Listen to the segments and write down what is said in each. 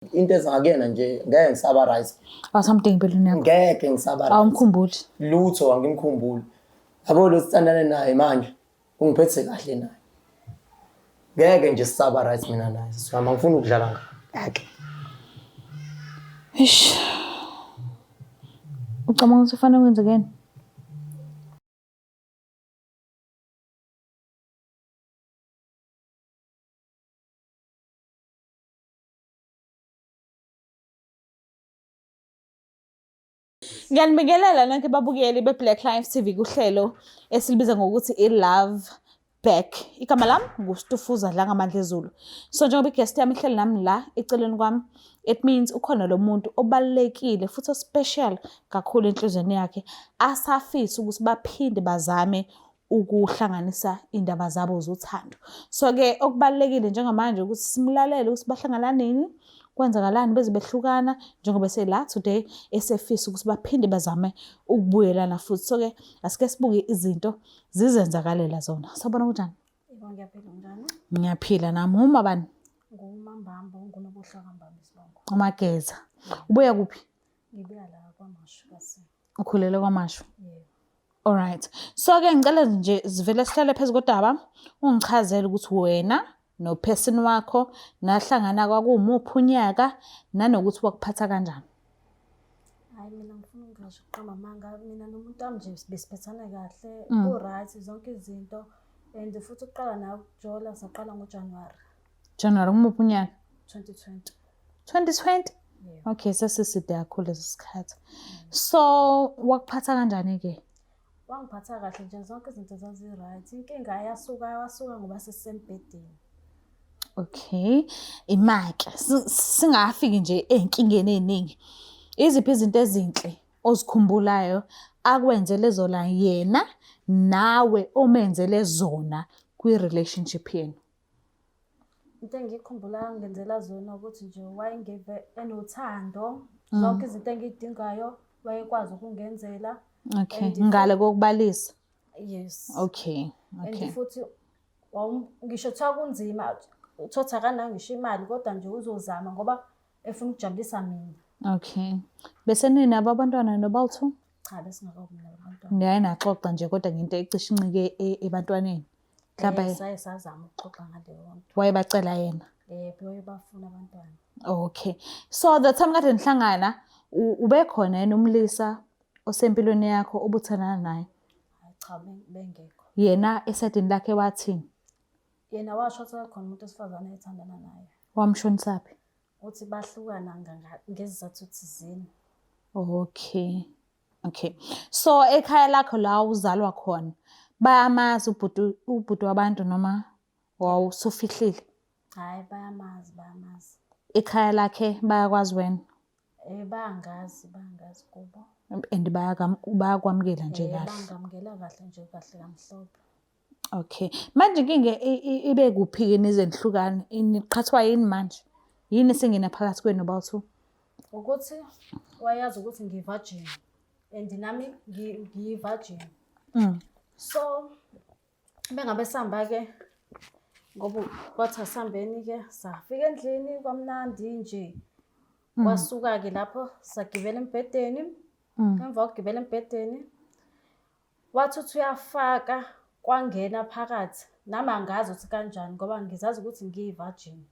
into ezakuyena nje ngeke ngisaba right. Awusamdingi empilweni yakho. Ngeke ngisaba right. Awumkhumbuli. Lutho angimkhumbuli. Yabo lo sithandane naye manje ungiphethe kahle naye. Ngeke nje sisaba right mina naye. Sisama ngifuna ukudlala ngakhe. Eish. Ucabanga ukuthi ufanele wenze keni? Ngiyanibingelela nonke babukeli be-Black Lives TV kuhlelo esilibiza ngokuthi i-Love Back. Igama lami nguStufuza Dlangamandla Zulu. So njengoba i-guest yami ihleli nami la eceleni kwami, it means ukhona lo muntu obalulekile futhi ospecial kakhulu enhlizweni yakhe asafisa ukuthi baphinde bazame ukuhlanganisa indaba zabo zothando. So-ke okubalulekile njengamanje ukuthi simlalele ukuthi bahlangana nini, kwenzakalani beze behlukana njengoba sela today esefisa ukuthi baphinde bazame ukubuyelana futhi. So-ke asike sibuke izinto zizenzakalela zona. Sabona kunjani? Yebo ngiyaphila njani? Ngiyaphila nami. Uma bani? NguMambamba ngunobuhlaka Mbamba Sibongo. Umageza. Ubuya kuphi? Ngibuya la kwaMashu kasi. Ukhulele kwaMashu. Yebo. Alright. So-ke ngicela nje sivele sihlale phezu kodaba ungichazele ukuthi wena no-person wakho nahlangana kwakumuphi unyaka nanokuthi wakuphatha kanjani. Hayi mina ngifuna ngisho kuqamba amanga mina nomuntu wami nje besiphethana kahle, right zonke izinto and futhi uqala nawe ukujola saqala ngoJanuary. January kumuphi unyaka? 2020. 2020? Yebo. Okay, sesiside kakhulu lesi sikhathi. So wakuphatha kanjani ke? Wangiphatha kahle nje zonke izinto zazi-right. Inkinga wasuka ngoba sesembedeni. Okay. Imake singafiki nje ezinkingeni eziningi. Iziphi izinto ezinhle ozikhumbulayo akwenzele zona yena nawe omenzele zona kwi-relationship yenu? Into engikhumbula ngenzela zona ukuthi nje wayengeve enothando, zonke izinto engidingayo wayekwazi ukungenzela. Okay, ngale kokubalisa. Yes. Okay. And futhi ngisho kuthiwa kunzima uthotha akanayo ngisho imali kodwa nje uzozama ngoba efuna ukujabulisa mina. Okay. Bese ninabo abantwana nobawu2? Cha besingakabi nabantwana. Niyaye naxoxa nje kodwa ngento ecishe incike ebantwaneni. Mhlawumbe saye sazama ukuxoxa ngaleyo nto. wayebacela yena. Yebo bafuna abantwana. Okay. So the time kade nihlangana ube khona yena umlisa osempilweni yakho obuthanana naye? Hayi cha bengekho. Yena esedini lakhe wathini? Yena washo ukuthi khona umuntu osifazane ethandana naye. Wamshonisaphi? Uthi bahlukana ngezizathu thizeni. Okay. Okay. So ekhaya lakho la uzalwa khona bayamazi ubhuti wabantu noma wawusufihlile? Hayi bayamazi. Ekhaya lakhe bayakwazi wena? Bayangazi kubo. And bayakwamukela nje kahle? Bangamukela kahle nje kahle kamhlophe. Okay. Manje inkinga ibe kuphi-ke nize nihlukane? Niqhathwa yini manje? Yini esingena phakathi kwenu nobawu2? Ukuthi wayazi ukuthi ngi-virgin and nami ngiyi-virgin. So bengabe sihamba-ke ngoba kwathi asihambeni-ke safika endlini kwamnandi nje. Wasuka-ke lapho sagibela embhedeni. Emva kokugibela embhedeni wathi uthi uyafaka kwangena phakathi nami angazi ukuthi kanjani ngoba ngizazi ukuthi ngiyi-virgin.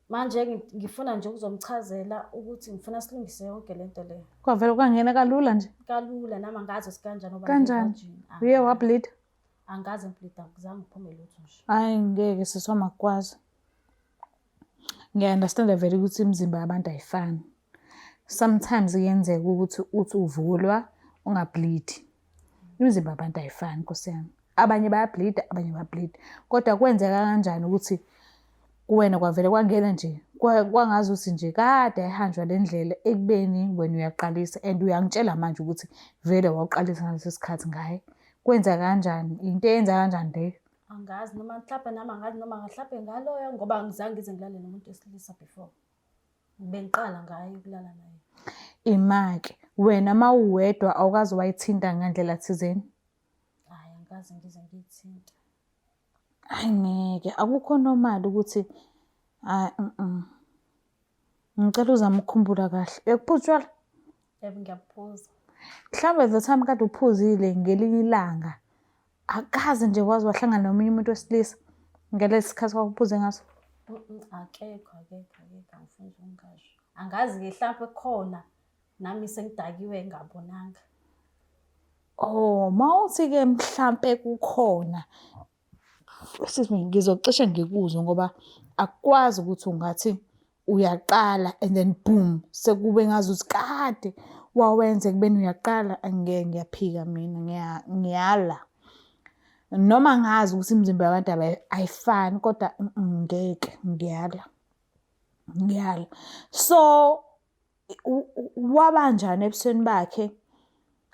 Manje ngifuna nje ukuzomchazela ukuthi ngifuna silungise yonke lento le. Kwavele kwangena kalula nje? Kalula nami angazi ukuthi kanjani ngoba ngiyi-virgin. Uye wableed? Angazi ngibleed akuzange kuphume lutho nje. Hayi ngeke sisoma kukwazi. Ngiya-understand vele ukuthi imizimba yabantu ayifani. Sometimes kuyenzeka ukuthi uvulwa ungableed. Imizimba yabantu ayifani Nkosi yami. Abanye bayableed, abanye bableed. Kodwa kwenzeka kanjani ukuthi kuwena kwavele kwangena nje kwangazi ukuthi nje kade ayihanjwa le ndlela ekubeni wena uyaqalisa and uyangitshela manje ukuthi vele wawuqalisa ngalesi sikhathi ngaye. Kwenza kanjani? Into eyenza kanjani leyo? Angazi noma mhlawumbe nami angazi noma ngahlaphe ngaloyo ngoba ngizange ngize ngilale nomuntu wesilisa before. Bengiqala ngaye ukulala naye. Imake wena mawuwedwa awukazi wayithinta ngandlela thizeni? Hayi angazi ngize ngiyithinta. Hayi ngeke akukho normal ukuthi Hayi, ngicela uzame ukukhumbula kahle. Uyakuphuza utshwala? Yebo, ngiyaphuza. Mhlawumbe the time kade uphuzile ngelinye ilanga, akaze nje waze wahlangana nomunye umuntu wesilisa ngalesi sikhathi kwakuphuze ngaso? Akekho, angifuni nje ungasho. Angazi-ke mhlampe khona nami sengidakiwe ngingabonanga. Oh, mawuthi-ke mhlampe kukhona, excuse me, ngizocishe ngikuzwe ngoba akukwazi ukuthi ungathi uyaqala and then boom, sekube ngazuthi kade wawenza ekubeni uyaqala. Angeke, ngiyaphika mina, ngiyala. Noma ngazi ukuthi imizimba yabantu ayifani kodwa ngeke, ngiyala. So wabanjani ebusweni bakhe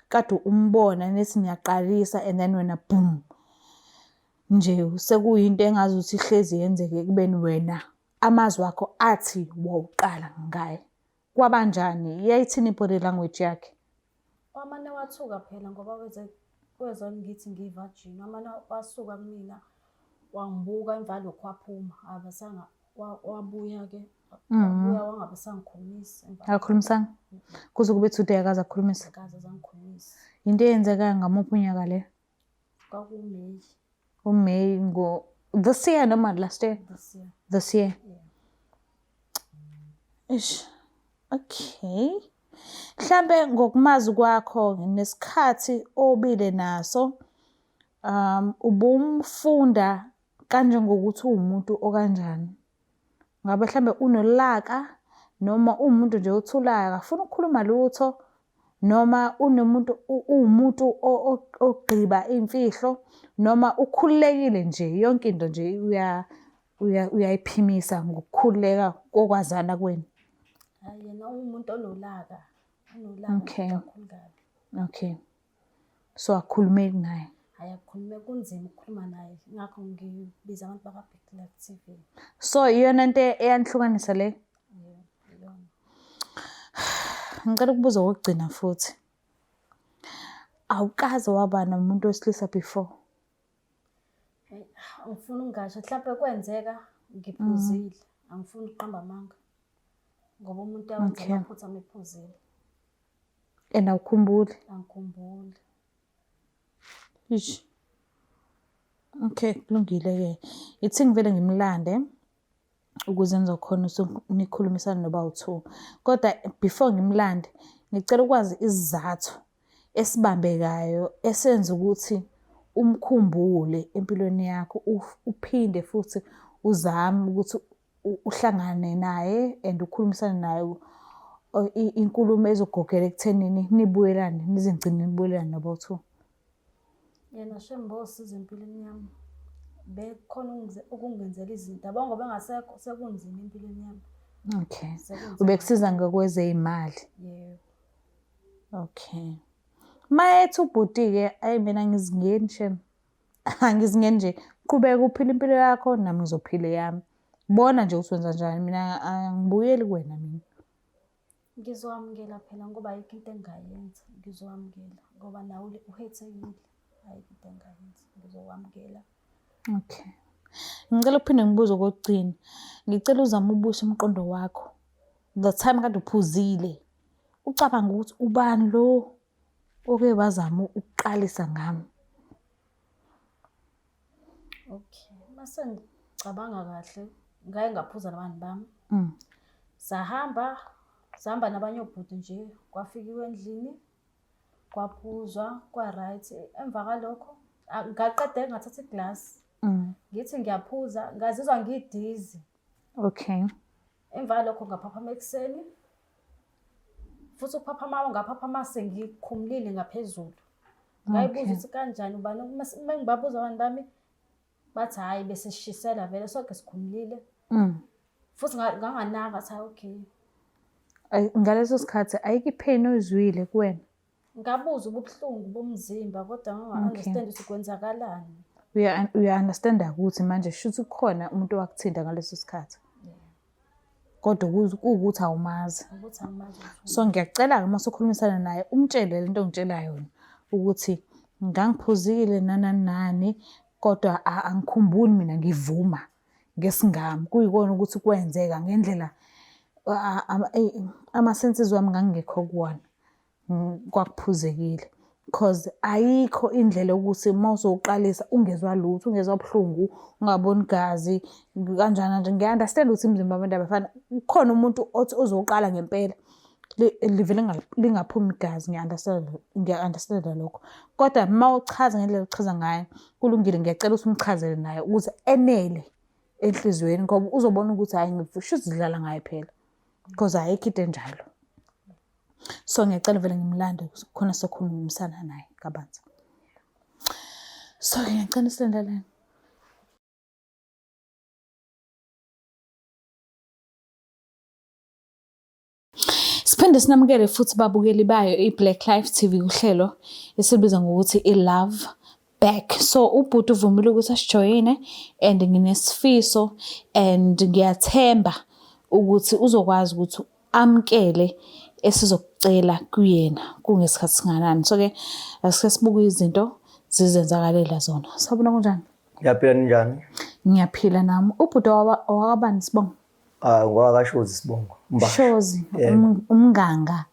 kade umbona nethi niyaqalisa and then wena boom nje sekuyinto engazuthi ihlezi yenzeke ekubeni wena amazwi akho athi wawuqala ngaye? Kwabanjani? Yayithini i-body language yakhe? Wamane wathuka phela ngoba wezwa ngithi ngiyi-virgin. Wamane wasuka kumina wangibuka emva lokhu waphuma. Abasanga wabuya-ke wabuya wangabe sangikhulumisa. Akakhulumisanga? Kuze kube today akaze akukhulumisa? Akaze zangikhulumisa. Into eyenzeka ngamuphi unyaka le? KwakuMeyi. UMeyi this year noma last year? This year. This year? Yeah. Ish. Okay. Mhlambe ngokumazi kwakho nesikhathi obile naso, ubumfunda kanjengokuthi uwumuntu okanjani? Ngabe mhlambe unolaka noma uwumuntu nje othulayo akafuna ukukhuluma lutho, noma uwumuntu ogqiba imfihlo, noma ukhululekile nje yonke into nje uyayiphimisa ngokukhululeka kokwazana kwenu? Hayi, yena umuntu onolaka Okay. kakhulu kabi. Okay. So akukhulumeki naye? Hayi, akukhulume, kunzima ukukhuluma naye. Ngakho ngibiza abantu baka-Big Love TV. So iyona into eyanihlukanisa le? Iyona. Ngicela ukubuza okugcina futhi. Awukaze waba nomuntu wesilisa before? Angifuni ungasho, mhlawumbe kwenzeka ngiphuzile. Angifuni ukuqamba amanga ngoba umuntu awenza amaphutha ephuzile. And awukhumbuli? Angikhumbuli. Ish. Okay, kulungile-ke. Ithi ngivele ngimlande ukuze nizokhona nikhulumisane nobawu-2. Kodwa before ngimlande, ngicela ukwazi isizathu esibambekayo esenza ukuthi umkhumbule empilweni yakho, uphinde futhi uzame ukuthi uhlangane naye and ukhulumisane naye inkulumo ezogogela ekuthenini nibuyelane, nizigcine nibuyelane nobawu-2. Yena Shembe osiza empilweni yami. Bekhona ukungenzela izinto. Abongo bengasekho sekunzima empilweni yami. Okay. Ubekusiza ngokwezeyimali? Yebo. Okay. Mayethi ubhuti-ke, ayi mina angizingeni Shem. Angizingeni nje. Qhubeka uphila impilo yakho nami ngizophila yami. Bona nje ukuthi wenza njani, mina angibuyeli kuwena mina. Ngizokwamukela phela ngoba ayikho into engingayenza. Ngizokwamukela ngoba nawe uhethekile. Ayikho into engingayenza. Ngizokwamukela. Okay. Ngicela uphinde ngibuze okugcina. Ngicela uzame ubusha umqondo wakho. The time kade uphuzile, ucabanga ukuthi ubani lo oke bazama ukuqalisa ngami? Okay. Mase ngicabanga kahle, ngaye ngaphuza nabani bami. Sahamba nabanye obhuti nje, kwafikiwe endlini, kwaphuzwa, kwa-right. Emva kalokho ngaqeda ngathatha iglasi. Ngithi ngiyaphuza, ngazizwa ngidizi. Okay. Emva kalokho ngaphaphama ekuseni. Futhi ukuphaphama ngaphaphama sengikhumulile ngaphezulu. Ngayibuza ukuthi kanjani ubani, uma ngibabuza abantu bami bathi hayi bese sishisela vele sonke sikhumulile. Futhi nganganaka ngathi okay. Ngaleso sikhathi ayikho ipain oyizwile kuwena? Ngabuza ubuhlungu bomzimba kodwa nganga-understand ukuthi kwenzakalani. Uya-understand ukuthi manje shuthi kukhona umuntu owakuthinta ngaleso sikhathi? Kodwa kuwukuthi awumazi? Ukuthi angimazi. So ngiyacela-ke uma usukhulumisana naye umtshele lento ongitshela yona ukuthi ngangiphuzile nani kodwa angikhumbuli mina ngivuma ngesingami kuyikona ukuthi kwenzeka ngendlela ama-senses wami ngangekho kuwona kwakuphuzekile because ayikho indlela ukuthi uma uzowuqalisa ungezwa lutho ungezwa buhlungu ungaboni gazi kanjani nje ngiya-understand ukuthi imizimba yabantu abafana kukhona umuntu othi uzowuqala ngempela livele lingaphumi igazi ngiya-understand lokho kodwa uma uchaza ngendlela uchaza ngayo kulungile ngiyacela ukuthi umchazele naye ukuze enele enhliziyweni ngoba uzobona ukuthi hayi ngifusha uzidlala ngayo phela because ayikho into enjalo so ngiyacela vele ngimlande khona sokhulumisana naye kabanzi so ngiyacela isilandeleni siphinde sinamukele futhi babukeli bayo i-Black Life TV kuhlelo esibiza ngokuthi i-Love Back. So ubhuti uvumile ukuthi asijoyine and nginesifiso and ngiyathemba ukuthi uzokwazi ukuthi amkele esizokucela kuyena kungesikhathi singanani. So-ke asike sibuke izinto zizenzakalela zona. Sabona kunjani? Ngiyaphila ninjani? Ngiyaphila nami. Ubhuti wakabani Sibongo? Ngwakashozi Sibongo. Shozi, umnganga.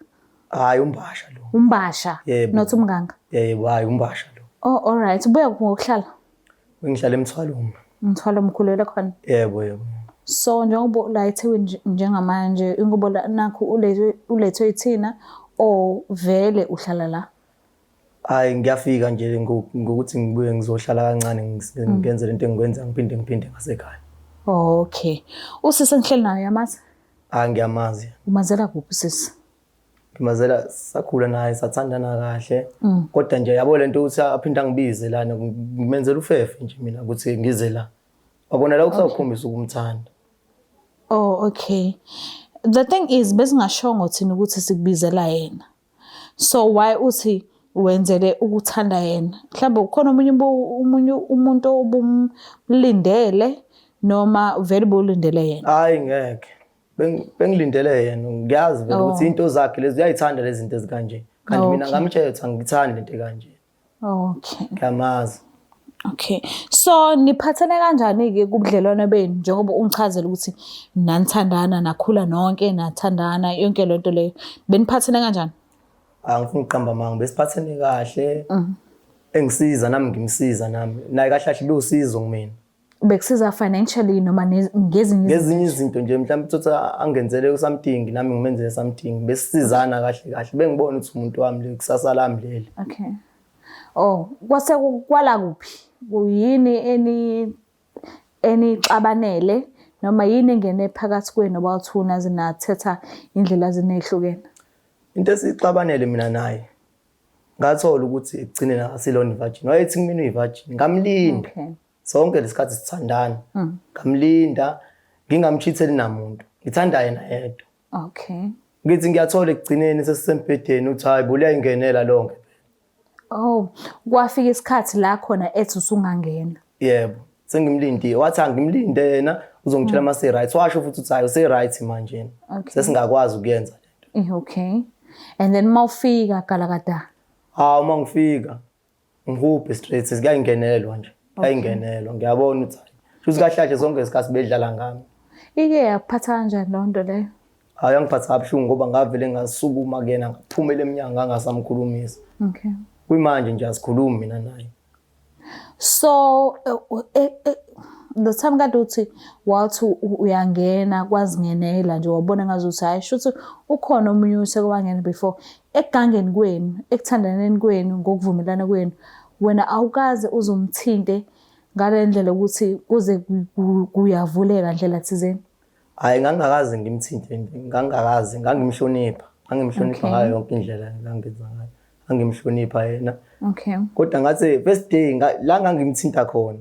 Hayi umbasha lo. Umbasha, not umnganga. Yebo, hayi umbasha lo. Oh, all right. Ubuya ngokuhlala? Ngihlala eMthwalume. Mthwalo mkhulele khona? Yebo. So njengoba la eThekwini njengamanje ingoba nakho ulethwe yithina o vele uhlala la? Hayi ngiyafika nje ngokuthi ngibuye ngizohlala kancane ngenze lento engikwenza ngiphinde ngasekhaya. Okay. Usisi engihleli nayo yamazi? Ngiyamazi. Umazela kuphi sisi? Ngimazela sakhula naye sathandana kahle kodwa nje yabo lento ukuthi aphinda ngibize lana ngimenzela ufefe nje mina ukuthi ngize la. Wabona la ukusakhombisa ukumthanda. Oh, okay. The thing is besingashongo thina ukuthi sikubizela yena. So why uthi wenzele ukuthanda yena? Mhlawumbe ukhona omunye umuntu obumlindele noma vele bolindele yena? Hayi ngeke. Bengilindele yena. Ngiyazi vele ukuthi into zakhe lezi uyayithanda lezi zinto ezikanje. Kanti mina ngamthetha ngithanda into kanje. Okay. Ngiyamazi. Okay. So niphathene kanjani-ke kubudlelwane benu njengoba ungichazela ukuthi nanithandana nakhula nonke nathandana yonke lento leyo. Beniphathene kanjani? Angifuni uqamba manga besiphathene kahle. Engisiza nami ngimsiza nami. Naye kahle kahle lusizo kumina. Bekusiza financially noma ngezinye izinto nje mhlawumbe uthi angenzele something nami ngimenzele something besisizana kahle kahle bengibona ukuthi umuntu wami le kusasa lami leli. Okay. Oh, kwase kwala kuphi? Kuyini enixabanele noma yini engene phakathi kwenu abathuna zinathetha indlela zinehlukene? Into esixabanele mina naye ngathola ukuthi ekugcineni asilona virgin. Wayethi kumina uyivirgin ngamlinda. Okay. Sonke lesikhathi sithandana. Ngamlinda ngingamchitheli namuntu. Ngithanda yena yedwa. Okay. Ngithi ngiyathola ekugcineni sesisempedeni uthi hayi buliyayingenela lonke. Oh, kwafika isikhathi la khona ethi usungangena. Yebo, sengimlindile. Wathi angimlinde yena uzongitshela mase right. Washo futhi uthi hayi use right manje. Sesingakwazi ukuyenza lento. Okay. And then mawufika galakada. Uma ngifika ngihuphe straight sikayingenelwa nje. Ayingenelwa ngiyabona ukuthi futhi kahle kahle zonke isikhathi bedlala ngami. Ike yaphatha kanjani lo nto leyo? Hayi angiphatha kabuhlungu ngoba ngavele ngasukuma kuyena ngaphumela eminyanga ngasamkhulumisa. Okay. Kuyimanje nje asikhulumi mina naye. So the time kade uthi wathi uyangena kwazingenela nje wabona ngazuthi hayi shuthi ukhona omunye usekwangena before egangeni kwenu ekuthandaneni kwenu ngokuvumelana kwenu wena awukaze uzomthinte ngale ndlela ukuthi kuze kuyavuleka ndlela thizeni? Hayi ngangakazi ngimthinte ngangimhlonipha ngayo yonke indlela ngangenza ngayo ngangimhlonipha yena. Okay. Kodwa ngathi first day la ngangimthinta khona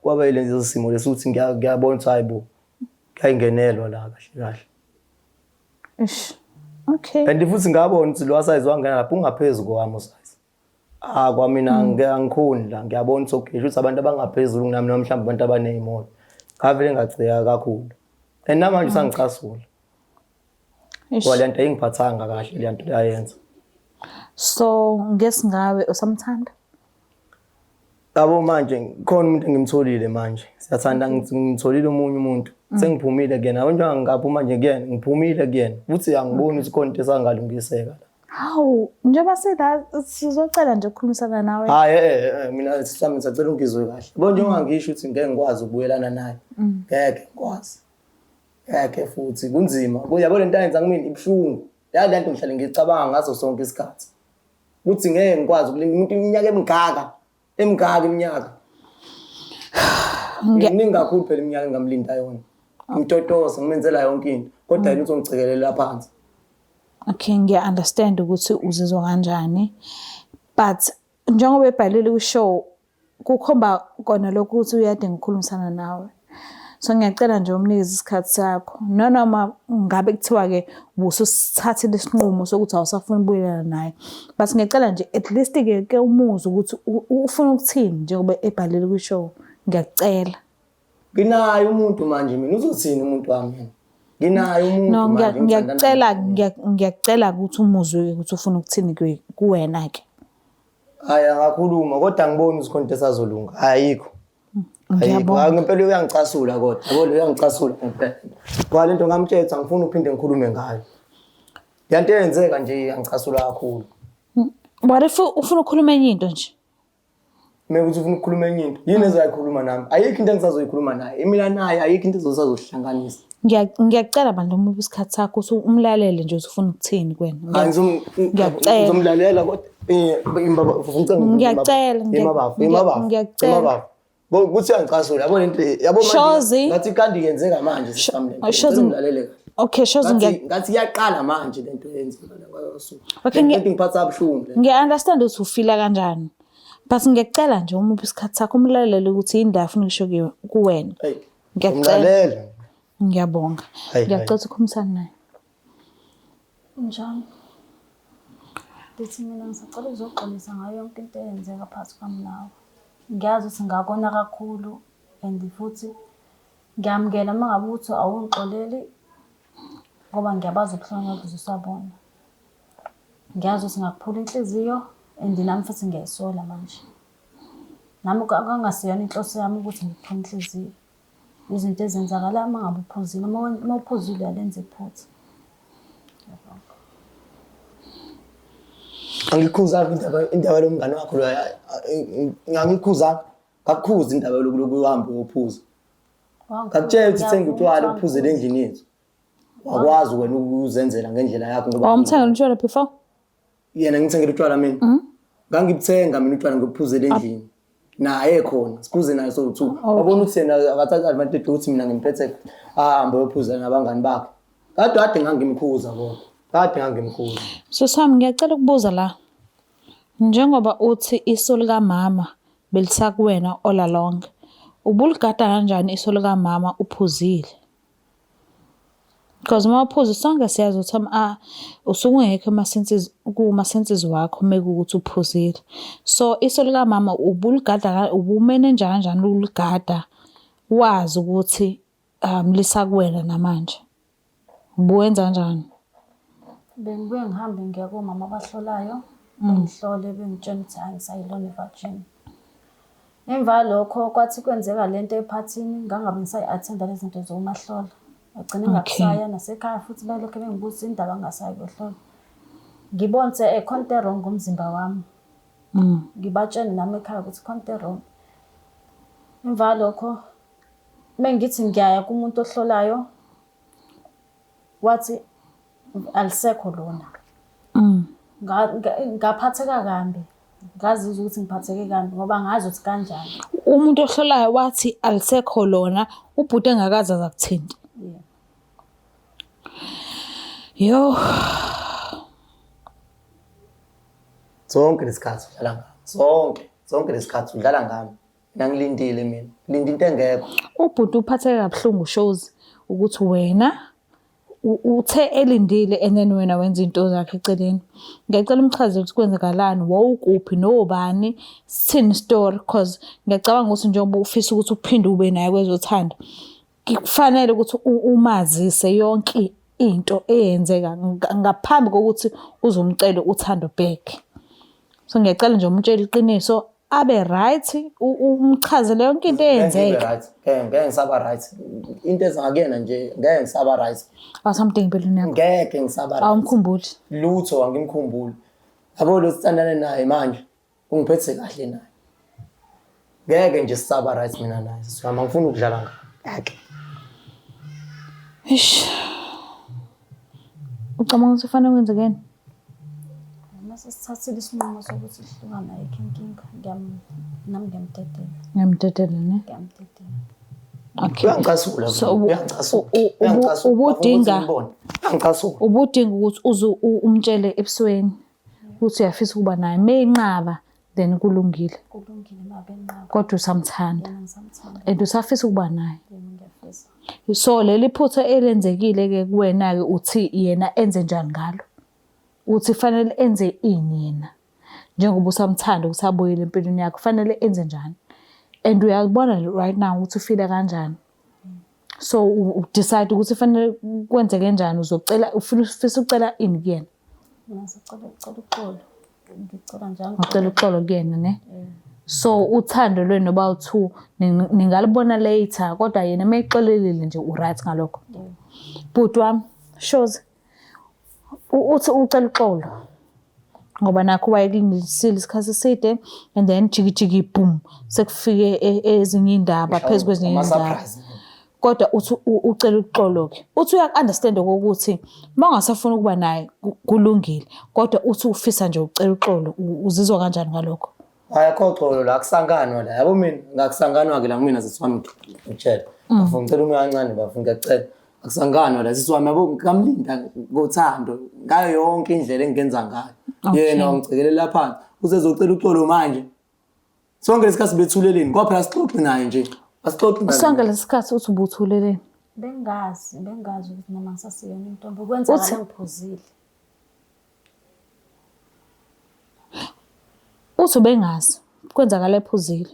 kwaba lezo simo lesuthi ngiyabona ukuthi hayibo ngayingenelwa la kahle kahle. Ish. Okay. And futhi ngabona ukuthi lo size wangena lapho ungaphezulu kwami size. Kwamina angikhoni la ngiyabona ukuthi okay ukuthi abantu abangaphezulu kunami noma mhlawumbe abantu abanezimoto. Ngavele ngaceka kakhulu. And namanje sangicasula. Ngoba lento ayingiphathanga kahle lento leyenza. So ngesingawe usamthanda? Yabo manje khona umuntu engimtholile manje Siyathanda ngitholile omunye umuntu. Sengiphumile kuyena. Yabo njengoba ngaphuma nje kuyena, ngiphumile kuyena. Futhi angiboni ukuthi khona into esangalungiseka. Hawu, njengoba sila sizocela nje ukukhulumisana nawe. Hayi mina sisami sicela ungizwe kahle. Yabo njengoba ngisho ukuthi ngeke ngikwazi ukubuyelana naye. Ngeke ngikwazi. Ngeke futhi kunzima. Yabo lento ayenza kimi ibhlungu. Yale nto ngihlale ngicabanga ngaso sonke isikhathi. Ukuthi ngeke ngikwazi ukulinda iminyaka emingaka iminyaka. Nginingi kakhulu phela iminyaka engamlinda yona. Ngimtotoza ngimenzela yonke into kodwa yena uzongicikelela phansi. Okay, ngiya-understand ukuthi uzizwa kanjani. But njengoba ebhalile kwi-show kukhomba kona lokho ukuthi uyadinga ukukhulumisana nawe. So ngiyacela nje umnikeze isikhathi sakho. Noma ngabe kuthiwa-ke ususithathile isinqumo sokuthi awusafuni ukubuyelana naye. But ngiyacela nje at least-ke umuzwe ukuthi ufuna ukuthini njengoba ebhalile kwi-show. Ngiyakucela. Nginayo umuntu manje mina uzothini umuntu wami? Nginayo umuntu No, manje. ngiyacela ukuthi umuzwe ukuthi ufuna ukuthini kuwena ke. Hayi angakhuluma kodwa ngiboni ukuthi khona into esazolunga. Ayikho. Ngiyabona. Ngempela uyangicasula kodwa. Yabo lo uyangicasula ngempela. Ngoba lento ngamthetha ngifuna uphinde ngikhulume ngayo. Yanto eyenzeka nje yangicasula kakhulu. What if ufuna ukukhuluma enye into nje? Meke uthi ufuna ukukhuluma enye into. Yini ezoyikhuluma nami? Ayikho into engisazoyikhuluma naye. Mina naye ayikho into ezosazosihlanganisa. Ngiyacela bandla umubi isikhathi sakho ukuthi umlalele nje ufuna ukuthini kuwena. Ngiyacela. Ngizomlalela kodwa imbaba ngiyacela. Ngiyacela. Kuthi uyangicasula yabo lento yabo manje ngathi kanti yenzeka manje sisamle. Ngimlalele kahle. Okay, Shozi ngathi iyaqala manje lento eyenzeka la kwaSuku. Okay, ngiphatha abuhlungu. Ngiya-understand ukuthi ufila kanjani. But ngiyacela nje umubi isikhathi sakho umlalele ukuthi indaba ufuna ukusho kuwena. Ngiyacela. Ngiyabonga. Ngiyacela ukukhulumisana naye. Njani? Ndithi mina ngisacela ukuzoxolisa ngayo yonke into eyenzeka phakathi kwami nawe. Ngiyazi ukuthi ngakona kakhulu and futhi ngiyamukela uma ngabe ukuthi awungixoleli ngoba ngiyabaza ubuhlungu obuzosabona. Ngiyazi ukuthi ngakuphula inhliziyo and nami futhi ngiyayisola manje. Nami akangasiyona inhloso yami ukuthi ngikuphule inhliziyo. Izinto ezenzakala uma ngabe uphuzile uma uphuzile alenze iphutha. Angikhuza indaba lomngane wakho lo ngangikhuza kakhuza indaba lokuloku uhamba uyophuza. Ngakutshela ukuthi thenga utshwala uphuzele endlini yethu. Wakwazi wena ukuzenzela ngendlela yakho ngoba awumthenga utshwala before? Yena ngithengele utshwala mina. Ngangibuthenga mina utshwala ngokuphuzela endlini. Naye khona siphuze naye so2. Wabona ukuthi yena akathatha advantage ukuthi mina ngimphethe ahamba uyophuza nabangani bakhe. Kade ngangimkhuza kodwa. Kade ngangimkhuza. So Sami ngiyacela ukubuza la. Njengoba uthi iso lika mama belisakuwena all along. Ubuligada kanjani iso lika mama uphuzile? Because uma uphuza sonke siyazi ukuthi usungekho kuma-senses wakho mekuthi uphuzile. So iso lika mama ubuligada ubumanager kanjani uligada wazi ukuthi lisakuwena namanje. Ubuwenza kanjani? Bengibuye ngihambe ngiya komama abahlolayo bengihlole bengitshela ukuthi angisayilona i-virgin. Emva lokho kwathi kwenzeka lento ephathini ngangabe ngisayi-attenda lezi zinto zomahlola. Agcine ngakusaya nasekhaya futhi balokho bengibuza indaba ngingasayi kuyohlola. Ngibonise khonto wrong ngomzimba wami. Ngibatshele nami ekhaya ukuthi khonto wrong. Emva lokho mengithi ngiyaya kumuntu ohlolayo wathi alisekho lona. Ngaphatheka kambi. Ngazizwa ukuthi ngiphatheke kambi ngoba ngazi ukuthi kanjani. Umuntu ohlolayo wathi alisekho lona, ubhuti engakaza zakuthinta. Yo. Zonke lesikhathi udlala ngami. Zonke lesikhathi udlala ngami. Ngangilindile mina. Linda into engekho. Ubhuti uphatheke kabuhlungu Shozi ukuthi wena uthe elindile and then wena wenza into zakhe eceleni. Ngiyacela umchazele ukuthi kwenzakalani, wawukuphi nobani, sithini story because ngiyacabanga ukuthi njengoba ufisa ukuthi uphinde ube naye kwezothanda. Kufanele ukuthi umazise yonke into eyenzeka ngaphambi kokuthi uzomcela uthando back. So ngiyacela nje umtshela iqiniso abe right, umchazele yonke into eyenzeka. Ngeke ngisaba right. Into ezakuyena nje ngeke ngisaba right. Something empilweni yakho. Ngeke ngisaba right. Awumkhumbuli. Lutho angimkhumbuli. Yabo lo sithandane naye manje ungiphethe kahle naye. Ngeke nje sisaba right mina naye. Sisama ngifuna ukudlala ngakhe. Eish. Ucabanga ukuthi ufanele wenze keni? Mase sithathile isinqumo sokuthi sihlukana ayikho inkinga. Nami ngiyamdedela. Ngiyamdedela ne? Ngiyamdedela. Okay. Uyangicasula. So ubudinga ukuthi uze umtshele ebusweni ukuthi uyafisa ukuba naye. Mayinqaba then kulungile. Kulungile mabenqaba. Kodwa usamthanda. Ngisamthanda. And usafisa ukuba naye. Ngiyafisa. So leli phutha elenzekile ke kuwena ke uthi yena enze njani ngalo? Uthi fanele enze ini yena? Njengoba usamthanda ukuthi abuyele empilweni yakho fanele enze njani? And uyabona right now ukuthi ufile kanjani. So decide ukuthi fanele kwenze kanjani uzocela ufisa ucela ini kuyena. Mina sicela uxolo. Ngicela njalo. Ucela uxolo kuyena ne? So uthando lwenu about 2 ningalibona later kodwa yena mayixolelile nje uright ngalokho. But wami shows uthi ucela uxolo. Ngoba nakho wayekulindisile isikhathi eside and then jiki boom sekufike ezinye indaba phezulu kwezinye indaba. Kodwa uthi ucela uxolo ke. Uthi uyakunderstand ukuthi mangasafuna ukuba naye kulungile kodwa uthi ufisa nje ucela uxolo uzizwa kanjani ngalokho? Ayakho xolo la kusanganwa la. Yabo mina ngakusanganwa ke la kumina sisiwami ngitshela. Ngifuna ngicela umoya kancane bafuna ngiyacela. Akusanganwa la sisiwami yabo ngamlinda ngothando ngayo yonke indlela engenza ngayo. Yena ungicikelela phansi. Uzezocela uxolo manje. Sonke lesikhathi bethuleleni ngoba phela sixoxe naye nje. Asixoxe naye. Sonke lesikhathi uthi ubuthuleleni. Bengazi ukuthi noma ngisasiyona intombi kwenzakala ngiphuzile. Uthi bengazi kwenzakala ephuzile.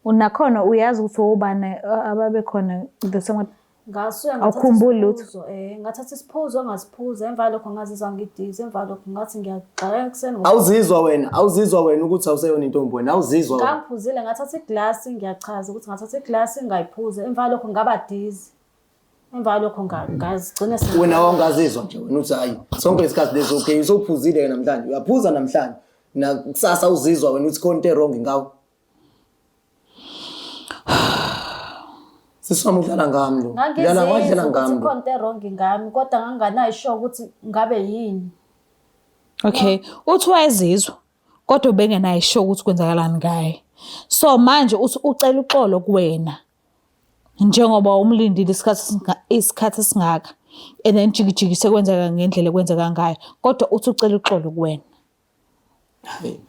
Unakhona uyazi ukuthi ubani ababe khona ngesema ngasuye awukhumbuli lutho. Ngathatha isiphuzo ngasiphuza emva lokho ngazizwa ngidizwe emva lokho ngathi ngiyaqala ekseni. Awuzizwa wena ukuthi awuseyona intombi wena awuzizwa wena. Ngangiphuzile ngathatha iglasi ngiyachaza ukuthi ngathatha iglasi ngayiphuza emva lokho ngaba dizi. Emva lokho ngazigcina wena awungazizwa nje wena uthi hayi sonke isikhathi leso okay usophuzile namhlanje uyaphuza namhlanje na kusasa uzizwa wena uthi khona into wrong ngawo. Siswami udlala ngami lo. Udlala wadlala ngami. Ngizizwa khona into wrong ngami kodwa nganganayo sure ukuthi ngabe yini. Okay, uthi wayezizwa kodwa ubengenayo sure ukuthi kwenzakalani ngaye. So manje uthi ucela uxolo kuwena. Njengoba umlindile isikhathi singaka and then jiki sekwenzeka ngendlela ekwenzeka ngayo kodwa uthi ucela uxolo kuwena.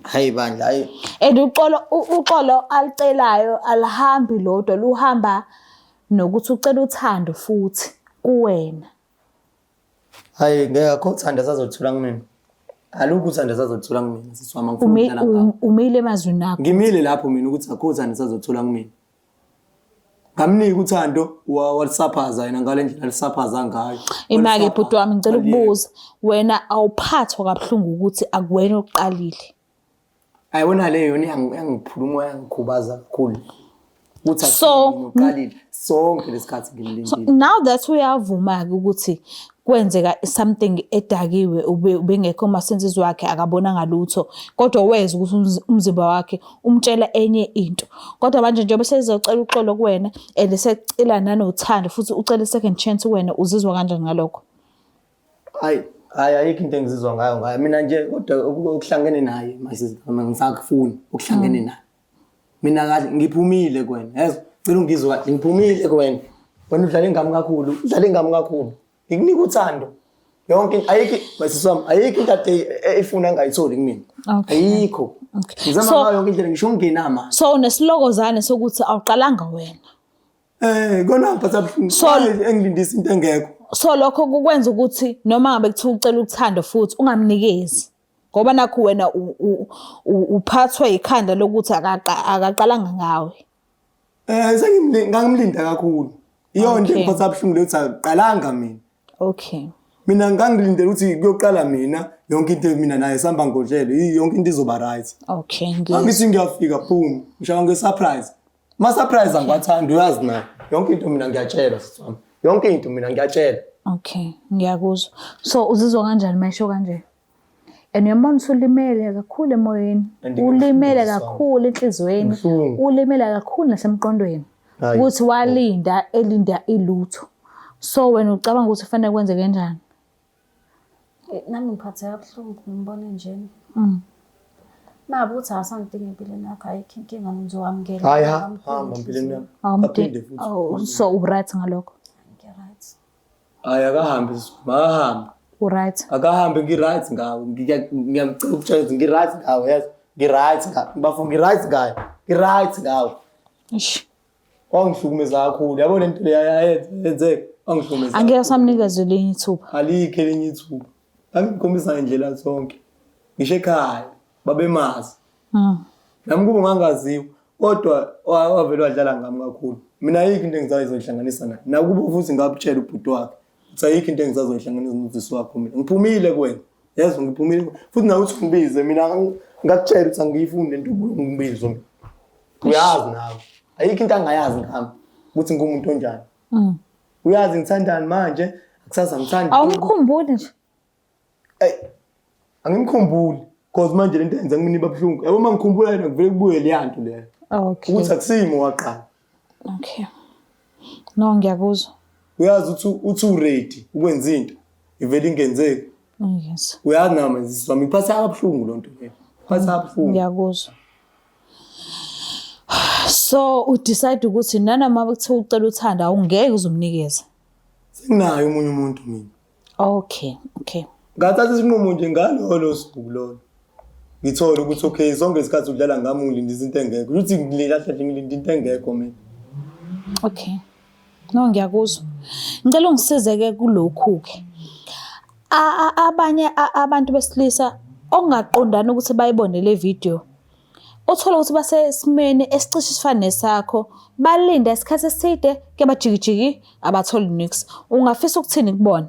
Hayi bandla hayi. And uxolo alicelayo alihambi lodwa luhamba nokuthi ucela uthando futhi kuwena. Hayi ngeke uthanda sazothola kumina. Alukho uthanda sazothola kumina siswama ngifuna ukudlala ngawo. Umile emazwini akho. Ngimile lapho mina ukuthi akho uthanda sazothola kumina. Ngamnika uthando walisaphaza yena ngale ndlela lisaphaza ngayo. Imake bhuti wami ngicela ukubuza wena awuphathwa kabuhlungu ukuthi akuwena oqalile. Ayibona le yona yangiphuluma yangikhubaza kakhulu. Uthi uqalile sonke lesikhathi ngimlindile. Now that uyavuma ukuthi kwenzeka something edakiwe ubengekho masenses wakhe akabona ngalutho kodwa weza ukuthi umzimba wakhe umtshela enye into kodwa manje njengoba sezocela uxolo kuwena and secela nanothando futhi ucela second chance kuwena uzizwa kanjani ngalokho? Hayi ayikho into engizizwa ngayo mina nje kodwa ukuhlangene naye masizama ngisakufuna ukuhlangene naye. Mina kahle ngiphumile kuwena yezwa cela ungizwe kahle ngiphumile kuwena wena udlala ingami kakhulu ngikunika uthando yonke ayikho masiswami ayikho into ade efuna ngayitholi kumina ayikho ngizama ngayo yonke indlela ngisho ungenama. So unesilokozane sokuthi awuqalanga wena kona mphatha engilindisa into engekho. So lokho kukwenza ukuthi noma ngabe kuthiwa ucela ukuthanda futhi ungamnikezi ngoba nakho wena uphathwa ikhanda lokuthi akaqalanga ngawe. Ngangimlinda kakhulu iyona into engiphatha kabuhlungu lethi aqalanga mina. Okay. mina ngangilindele ukuthi kuyoqala mina yonke into mina naye sihamba ngodlele yonke into izoba right. Okay, Angithi ngiyafika boom ngishaya nge-surprise. Ma-surprise angiwathanda uyazi nayo yonke into mina ngiyatshela siswami yonke into mina ngiyatshela. Okay, ngiyakuzwa. So uzizwa kanjani mayisho kanje? And uyambona usulimele kakhulu emoyeni, ulimele kakhulu enhlizweni, ulimele kakhulu nasemqondweni. Ukuthi elinda ilutho. So wena ucabanga ukuthi kufanele kwenze kanjani? Nami ngiphatheka kabuhlungu ngibone njeni. Mabe uthi asangidinga empilweni yakho ayikho inkinga ngizokwamukela. Hayi hamba empilweni yami. Aphinde futhi. Oh, so uright ngalokho? Ngiright. Hayi akahambe mahamba. Uright. Akahambe ngiright ngawo ngiyamcela ukutshela ukuthi ngiright ngawo yes ngiright ngawo bafuna ngiright ngayo ngiright ngawo. Ish. Wangihlukumeza kakhulu yabo lento leyenze angihlukumeza. Angeke samnikeze elinye ithuba. Alikho elinye ithuba. Angikhombisa indlela zonke. Ngisho ekhaya babemazi. Nami kube ngangaziwa kodwa wavela wadlala ngami kakhulu. Mina ayikho into engizayizohlanganisa naye. Nakuba futhi ngabutshela ubhuti wakhe. Uthi ayikho into engizazohlanganisa noZisi wakho mina. Ngiphumile kuwena. Yazi ngiphumile. Futhi nawe uthi ngibize mina ngakutshela ukuthi angiyifunde into ngibizo mina. Uyazi nawe. Ayikho into angayazi ngami ukuthi ngumuntu onjani. Uyazi ngithandani manje akusasa ngithanda. Awumkhumbuli nje. Angimkhumbuli because manje lento yenza ngimini babhlungu. Yabo mangikhumbula yena kuvele kubuye liyanto leyo. Okay. Ukuthi akusimo waqala. Okay. No ngiyakuzwa. Uyazi uthi uready ukwenza into ivele ingenzeki. Yes. Uyazi nami ngizizwa ngiphatha kabuhlungu lonto leyo. Ngiphatha kabuhlungu. Ngiyakuzwa. So udecide ukuthi nanoma bekuthiwa ucela uthanda awungeke uzumnikeza. Senginayo umunye umuntu mina. Okay. Ngathatha isinqumo nje ngalo suku lolo. Ngithola ukuthi okay zonke isikhathi udlala ngami ngilindisa into engekho. Ukuthi ngilinde into engekho mina. Okay. No ngiyakuzwa. Ngicela ungisizeke kulokhu ke. Abanye abantu besilisa ongaqondana ukuthi bayibone le video. Uthola ukuthi basesimene esicishe sifane nesakho, balinda isikhathi eside ke bajikijiki abatholi nix. Ungafisa ukuthini kubona?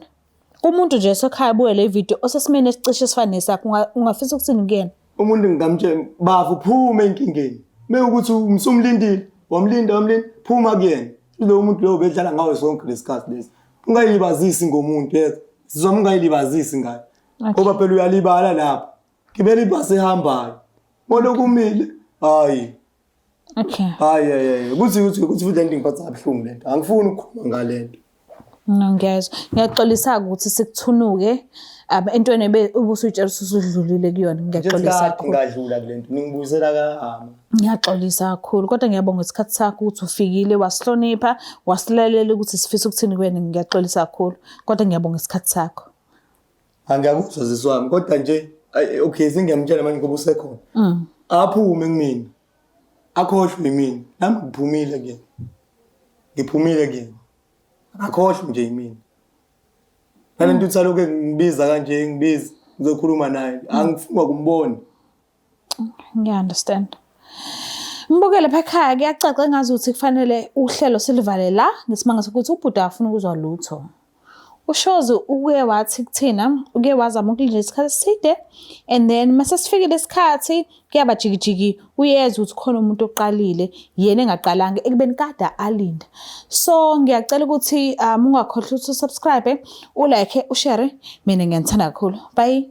Umuntu nje esekhaya buye le video osesimene esicishe sifane nesakho, ungafisa ukuthini kuyena? Umuntu ngingamtshela bafu phuma enkingeni. Mekuthi umsumlindile, wamlinda phuma kuyena. Lo muntu lo bedlala ngawe sonke lesikhathi lesi. Ungayibazisi ngomuntu yethu. Sizoma ungayilibazisi ngayo. Ngoba phela uyalibala lapha. Gibela ibhasi ehambayo. Molo kumile. Hayi. Okay. Hayi. Ukuthi futhi lento ngiphatha kabuhlungu lento. Angifuni ukukhuluma ngalento. Ngiyezwa. Ngiyaxolisa ukuthi sikuthunuke entweni ubusutshela usudlulile kuyona. Ngiyaxolisa kakhulu. Ngadlula kulento. Ningibuyisela kahama. Ngiyaxolisa kakhulu kodwa ngiyabonga isikhathi sakho ukuthi ufikile wasihlonipha, wasilalela ukuthi sifisa ukuthini kuwena. Ngiyaxolisa kakhulu kodwa ngiyabonga isikhathi sakho. Angiyakuzwa Zisi wami kodwa nje okay sengiyamtshela manje ngoba usekhona. Aphume kumina. Akhohlwe yimina. Nami ngiphumile kuyena. Ngiphumile kuyena. Akhohlwe nje yimina. Nalento uthi aloke ngibiza kanje ngibiza ngizokhuluma naye. Angifuni ukumbona. Ngiya-understand. Ngibukele lapha ekhaya kuyacaca engazuthi kufanele uhlelo silivale la ngesimanga sokuthi ubhuti afuna ukuzwa lutho. Ushozi uke wathi kuthina uke wazama ukulinda isikhathi eside and then mase sifikile isikhathi kuyabajikijiki uyezwa ukuthi khona umuntu oqalile yena engaqalanga ekubeni kada alinda. So ngiyacela ukuthi ungakhohlwa ukusubscribe, ulike, ushare. Mina ngiyanthanda kakhulu. Bye.